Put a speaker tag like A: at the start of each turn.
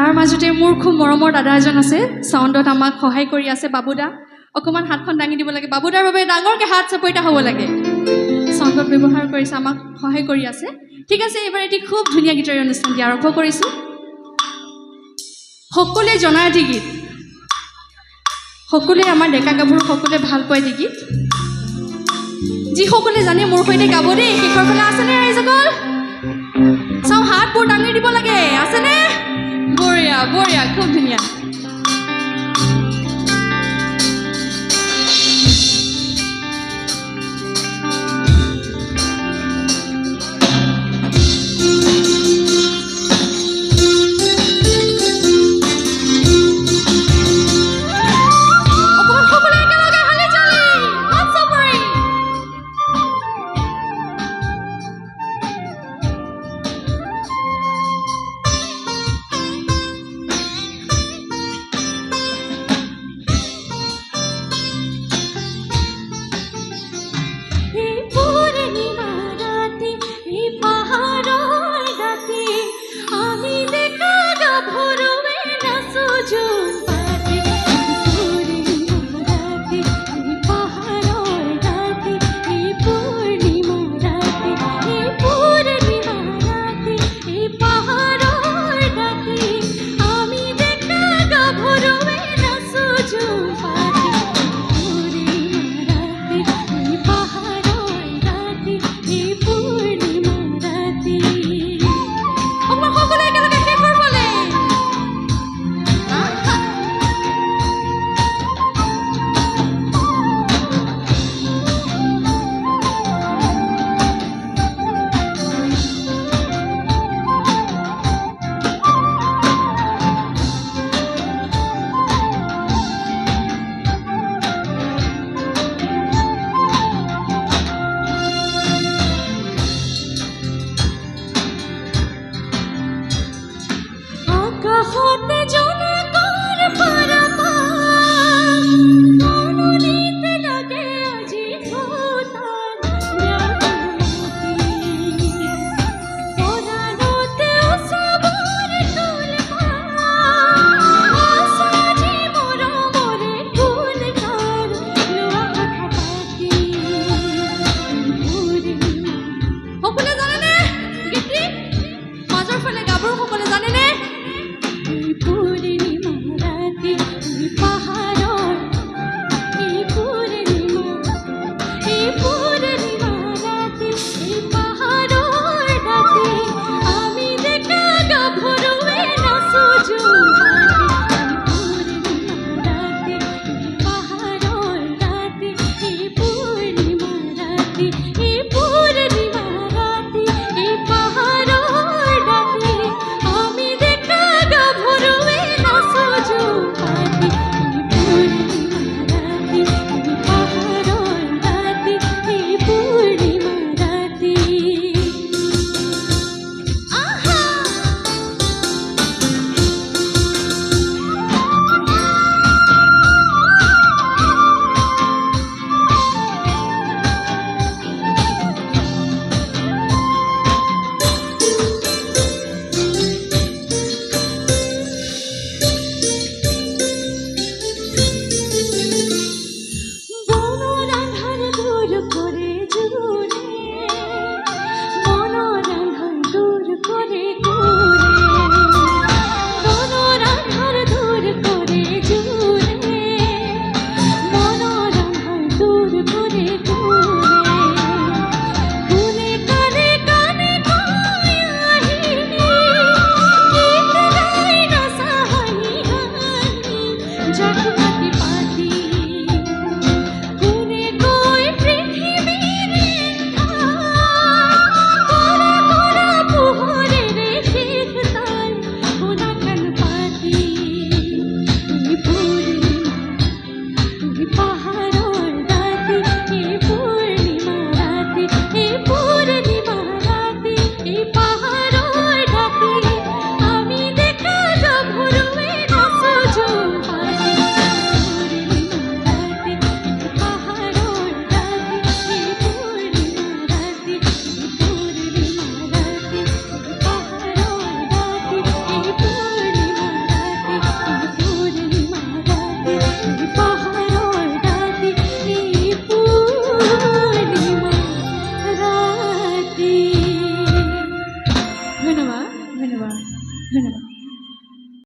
A: তাৰ মাজতে মোৰ খুব মৰমৰ দাদা এজন আছে সাউণ্ডত আমাক সহায় কৰি আছে বাবুদা অকমান হাতখন দাঙি দিব লাগে বাবুদাৰ বাবে ডাঙৰকৈ হাত চাপৰিটা হ'ব লাগে সাউণ্ডত ব্যৱহাৰ কৰিছে আমাক সহায় কৰি আছে ঠিক আছে এবাৰ এটি খুব ধুনীয়া গীতৰ অনুষ্ঠান দি আৰম্ভ কৰিছোঁ সকলোৱে জনা এটি গীত সকলোৱে আমাৰ ডেকা গাভৰু সকলোৱে ভাল পায় এটি গীত যিসকলে জানে মোৰ সৈতে গাব দেই শেষৰ ফালে আছেনে ৰাইজসকল চাওঁ হাতবোৰ দাঙি দিব লাগে আছেনে বঢ়িয়া বঢ়িয়া খুব ধুনীয়া আকাশতে